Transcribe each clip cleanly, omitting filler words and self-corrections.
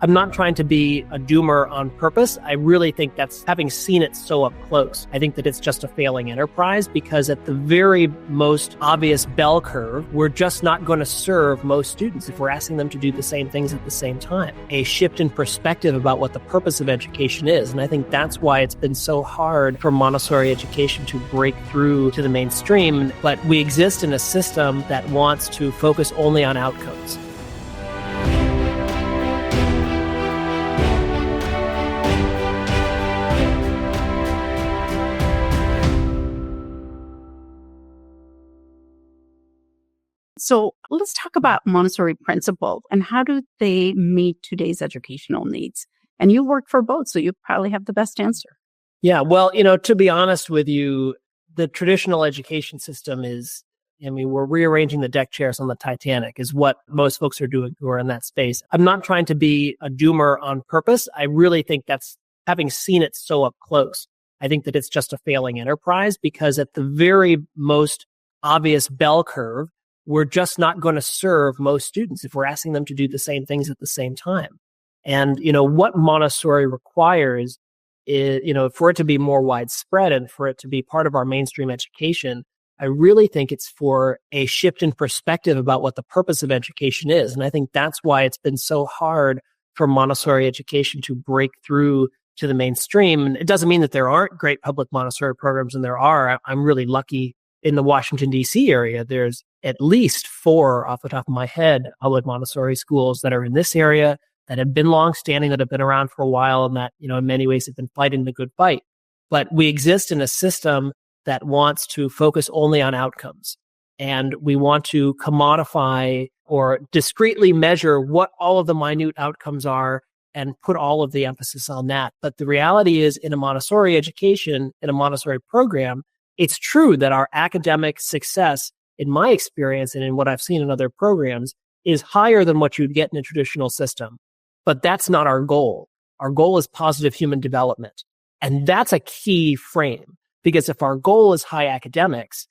I'm not trying to be a doomer on purpose. I really think that's, having seen it so up close, I think that it's just a failing enterprise, because at the very most obvious bell curve, we're just not going to serve most students if we're asking them to do the same things at the same time. A shift in perspective about what the purpose of education is. And I think that's why it's been so hard for Montessori education to break through to the mainstream. But we exist in a system that wants to focus only on outcomes. So let's talk about Montessori principles and how do they meet today's educational needs? And you work for both, so you probably have the best answer. Yeah, well, to be honest with you, the traditional education system is, we're rearranging the deck chairs on the Titanic is what most folks are doing who are in that space. I'm not trying to be a doomer on purpose. I really think that's, having seen it so up close, I think that it's just a failing enterprise, because at the very most obvious bell curve, we're just not going to serve most students if we're asking them to do the same things at the same time. And, what Montessori requires is, for it to be more widespread and for it to be part of our mainstream education, I really think it's for a shift in perspective about what the purpose of education is. And I think that's why it's been so hard for Montessori education to break through to the mainstream. And it doesn't mean that there aren't great public Montessori programs, and there are. I'm really lucky in the Washington, D.C. area. There's at least 4 off the top of my head public Montessori schools that are in this area that have been longstanding, that have been around for a while, and that, in many ways have been fighting the good fight. But we exist in a system that wants to focus only on outcomes. And we want to commodify or discretely measure what all of the minute outcomes are and put all of the emphasis on that. But the reality is, in a Montessori education, in a Montessori program, it's true that our academic success, in my experience and in what I've seen in other programs, is higher than what you'd get in a traditional system. But that's not our goal. Our goal is positive human development. And that's a key frame, because if our goal is high academics,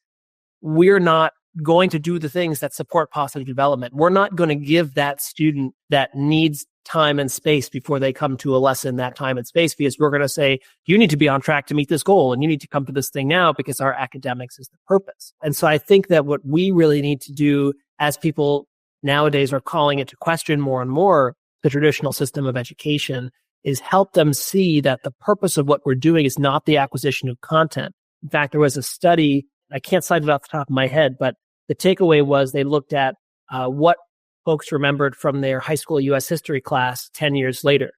we're not going to do the things that support positive development. We're not going to give that student that needs time and space before they come to a lesson that time and space, because we're going to say, you need to be on track to meet this goal and you need to come to this thing now because our academics is the purpose. And so I think that what we really need to do, as people nowadays are calling it to question more and more the traditional system of education, is help them see that the purpose of what we're doing is not the acquisition of content. In fact, there was a study, I can't cite it off the top of my head, but the takeaway was they looked at what folks remembered from their high school U.S. history class 10 years later.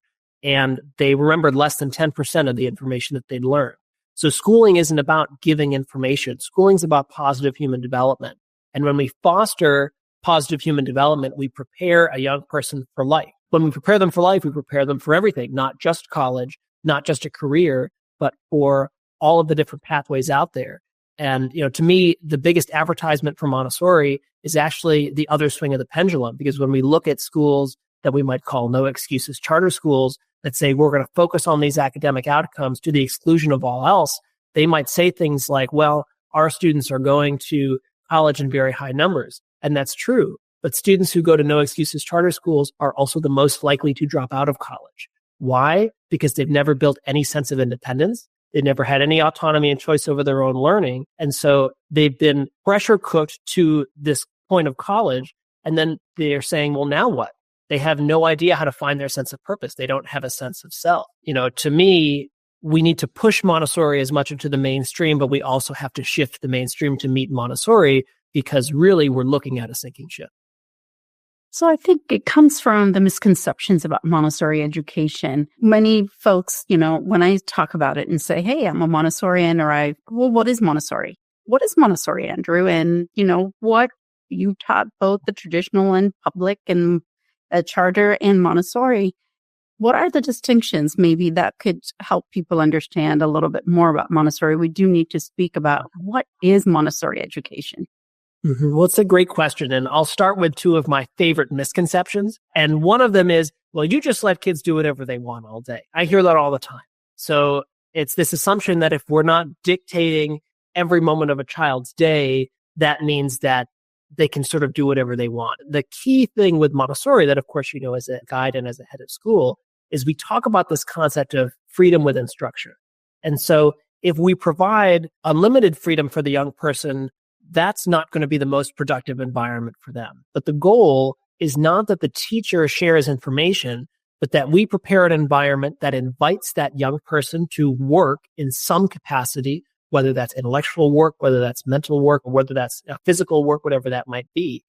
And they remembered less than 10% of the information that they'd learned. So schooling isn't about giving information. Schooling's about positive human development. And when we foster positive human development, we prepare a young person for life. When we prepare them for life, we prepare them for everything, not just college, not just a career, but for all of the different pathways out there. And, to me, the biggest advertisement for Montessori is actually the other swing of the pendulum, because when we look at schools that we might call no excuses charter schools that say we're going to focus on these academic outcomes to the exclusion of all else, they might say things like, well, our students are going to college in very high numbers. And that's true. But students who go to no excuses charter schools are also the most likely to drop out of college. Why? Because they've never built any sense of independence. They never had any autonomy and choice over their own learning. And so they've been pressure cooked to this point of college. And then they're saying, well, now what? They have no idea how to find their sense of purpose. They don't have a sense of self. To me, we need to push Montessori as much into the mainstream, but we also have to shift the mainstream to meet Montessori, because really we're looking at a sinking ship. So I think it comes from the misconceptions about Montessori education. Many folks, when I talk about it and say, hey, I'm a Montessorian, or what is Montessori? What is Montessori, Andrew? And, what you taught both the traditional and public and charter and Montessori. What are the distinctions maybe that could help people understand a little bit more about Montessori? We do need to speak about what is Montessori education. Mm-hmm. Well, it's a great question. And I'll start with 2 of my favorite misconceptions. And one of them is, well, you just let kids do whatever they want all day. I hear that all the time. So it's this assumption that if we're not dictating every moment of a child's day, that means that they can sort of do whatever they want. The key thing with Montessori that, of course, as a guide and as a head of school is we talk about this concept of freedom within structure. And so if we provide unlimited freedom for the young person, that's not going to be the most productive environment for them. But the goal is not that the teacher shares information, but that we prepare an environment that invites that young person to work in some capacity, whether that's intellectual work, whether that's mental work, or whether that's physical work, whatever that might be.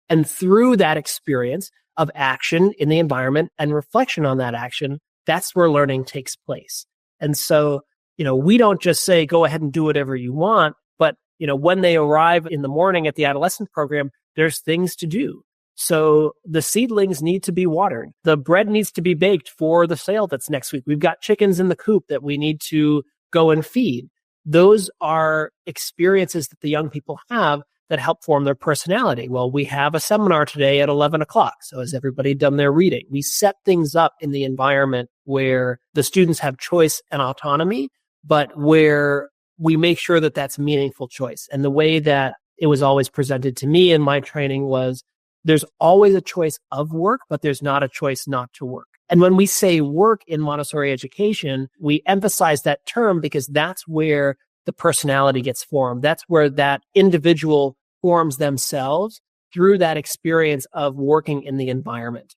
And through that experience of action in the environment and reflection on that action, that's where learning takes place. And so, we don't just say, go ahead and do whatever you want, but, when they arrive in the morning at the adolescent program, there's things to do. So the seedlings need to be watered. The bread needs to be baked for the sale that's next week. We've got chickens in the coop that we need to go and feed. Those are experiences that the young people have that help form their personality. Well, we have a seminar today at 11 o'clock. So has everybody done their reading? We set things up in the environment where the students have choice and autonomy, but where we make sure that that's meaningful choice. And the way that it was always presented to me in my training was there's always a choice of work, but there's not a choice not to work. And when we say work in Montessori education, we emphasize that term because that's where the personality gets formed. That's where that individual forms themselves through that experience of working in the environment.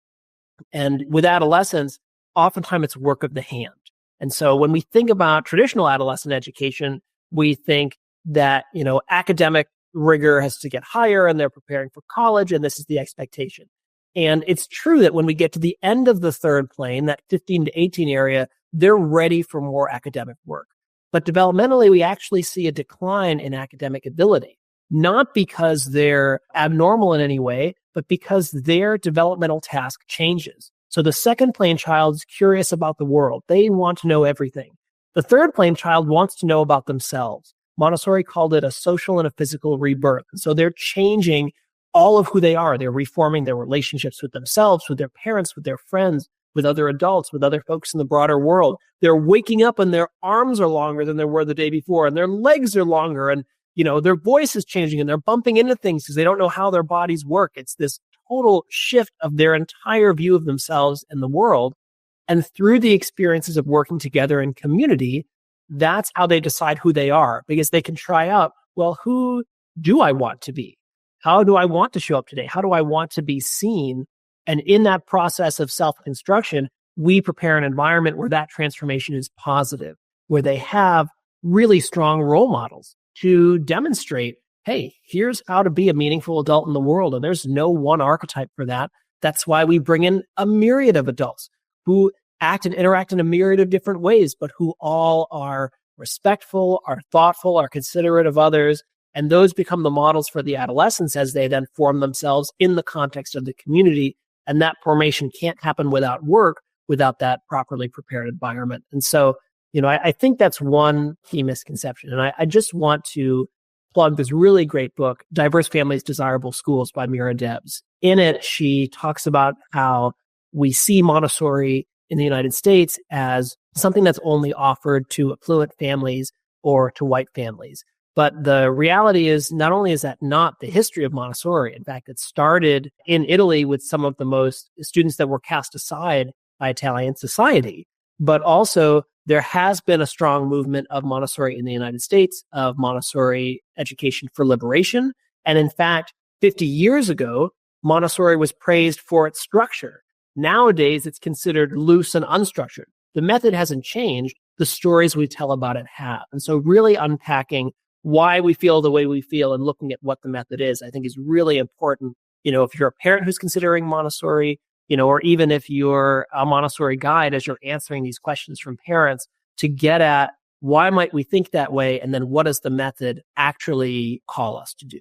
And with adolescents, oftentimes it's work of the hand. And so when we think about traditional adolescent education, we think that, academic rigor has to get higher and they're preparing for college and this is the expectation. And it's true that when we get to the end of the third plane, that 15 to 18 area, they're ready for more academic work. But developmentally, we actually see a decline in academic ability, not because they're abnormal in any way, but because their developmental task changes. So the second plane child is curious about the world. They want to know everything. The third plane child wants to know about themselves. Montessori called it a social and a physical rebirth. And so they're changing all of who they are. They're reforming their relationships with themselves, with their parents, with their friends, with other adults, with other folks in the broader world. They're waking up and their arms are longer than they were the day before, and their legs are longer, and their voice is changing, and they're bumping into things because they don't know how their bodies work. It's this total shift of their entire view of themselves and the world. And through the experiences of working together in community, that's how they decide who they are, because they can try out, well, who do I want to be? How do I want to show up today? How do I want to be seen? And in that process of self-construction, we prepare an environment where that transformation is positive, where they have really strong role models to demonstrate, hey, here's how to be a meaningful adult in the world. And there's no one archetype for that. That's why we bring in a myriad of adults who act and interact in a myriad of different ways, but who all are respectful, are thoughtful, are considerate of others. And those become the models for the adolescents as they then form themselves in the context of the community. And that formation can't happen without work, without that properly prepared environment. And so, I think that's one key misconception. And I just want to plug this really great book, Diverse Families, Desirable Schools by Mira Debs. In it, she talks about how we see Montessori in the United States as something that's only offered to affluent families or to white families. But the reality is, not only is that not the history of Montessori, in fact, it started in Italy with some of the most students that were cast aside by Italian society, but also there has been a strong movement of Montessori in the United States, of Montessori education for liberation. And in fact, 50 years ago, Montessori was praised for its structure. Nowadays, it's considered loose and unstructured. The method hasn't changed. The stories we tell about it have. And so really unpacking why we feel the way we feel and looking at what the method is, I think is really important. If you're a parent who's considering Montessori, or even if you're a Montessori guide, as you're answering these questions from parents, to get at why might we think that way? And then what does the method actually call us to do?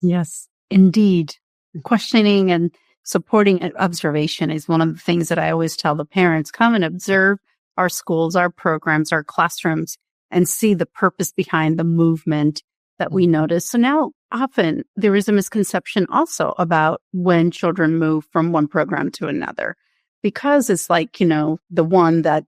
Yes, indeed. Questioning and supporting observation is one of the things that I always tell the parents. Come and observe our schools, our programs, our classrooms, and see the purpose behind the movement that we notice. So now often there is a misconception also about when children move from one program to another, because it's like, the one that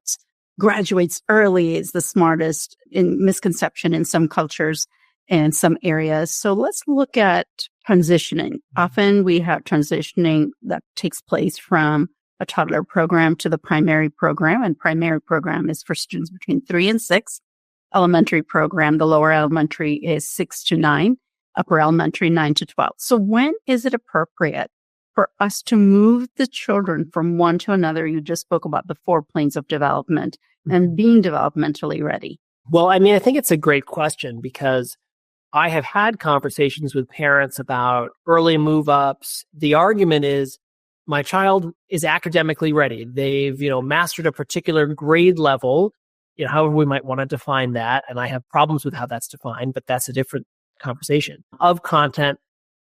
graduates early is the smartest, in misconception in some cultures. in some areas. So let's look at transitioning. Often we have transitioning that takes place from a toddler program to the primary program, and primary program is for students between 3 and 6. Elementary program, the lower elementary is 6 to 9, upper elementary 9 to 12. So when is it appropriate for us to move the children from one to another? You just spoke about the 4 planes of development and being developmentally ready. Well, I mean, I think it's a great question because I have had conversations with parents about early move-ups. The argument is my child is academically ready. They've, mastered a particular grade level, however we might want to define that. And I have problems with how that's defined, but that's a different conversation of content.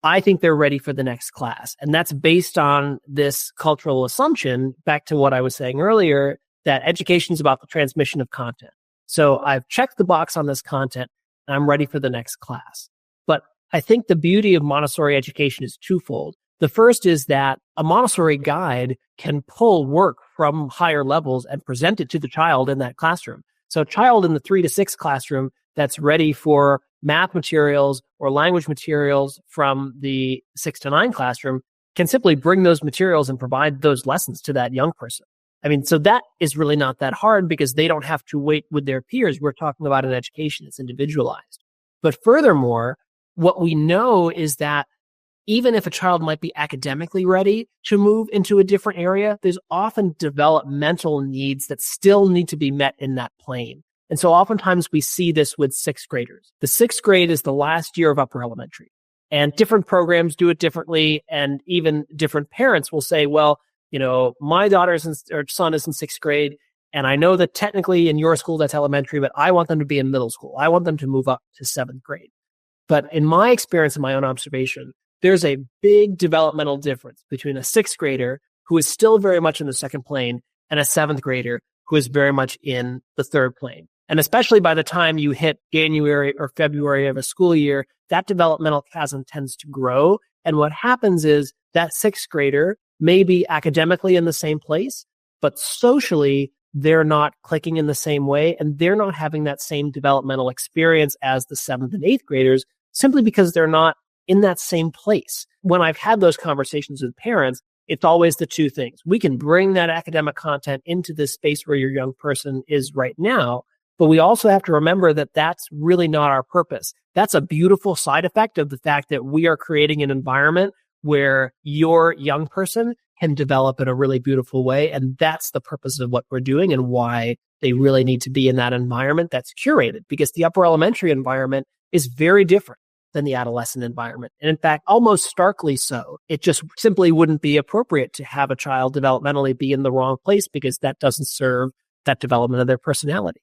I think they're ready for the next class. And that's based on this cultural assumption, back to what I was saying earlier, that education is about the transmission of content. So I've checked the box on this content and I'm ready for the next class. But I think the beauty of Montessori education is twofold. The first is that a Montessori guide can pull work from higher levels and present it to the child in that classroom. So a child in the 3 to 6 classroom that's ready for math materials or language materials from the 6 to 9 classroom can simply bring those materials and provide those lessons to that young person. I mean, so that is really not that hard because they don't have to wait with their peers. We're talking about an education that's individualized. But furthermore, what we know is that even if a child might be academically ready to move into a different area, there's often developmental needs that still need to be met in that plane. And so oftentimes we see this with 6th graders. The 6th grade is the last year of upper elementary, and different programs do it differently. And even different parents will say, well, my daughter or son is in 6th grade, and I know that technically in your school that's elementary, but I want them to be in middle school. I want them to move up to 7th grade. But in my experience and my own observation, there's a big developmental difference between a 6th grader who is still very much in the second plane and a 7th grader who is very much in the third plane. And especially by the time you hit January or February of a school year, that developmental chasm tends to grow. And what happens is that 6th grader may be academically in the same place, but socially, they're not clicking in the same way, and they're not having that same developmental experience as the 7th and 8th graders, simply because they're not in that same place. When I've had those conversations with parents, it's always the two things. We can bring that academic content into this space where your young person is right now, but we also have to remember that that's really not our purpose. That's a beautiful side effect of the fact that we are creating an environment where your young person can develop in a really beautiful way. And that's the purpose of what we're doing and why they really need to be in that environment that's curated, because the upper elementary environment is very different than the adolescent environment. And in fact, almost starkly so. It just simply wouldn't be appropriate to have a child developmentally be in the wrong place because that doesn't serve that development of their personality.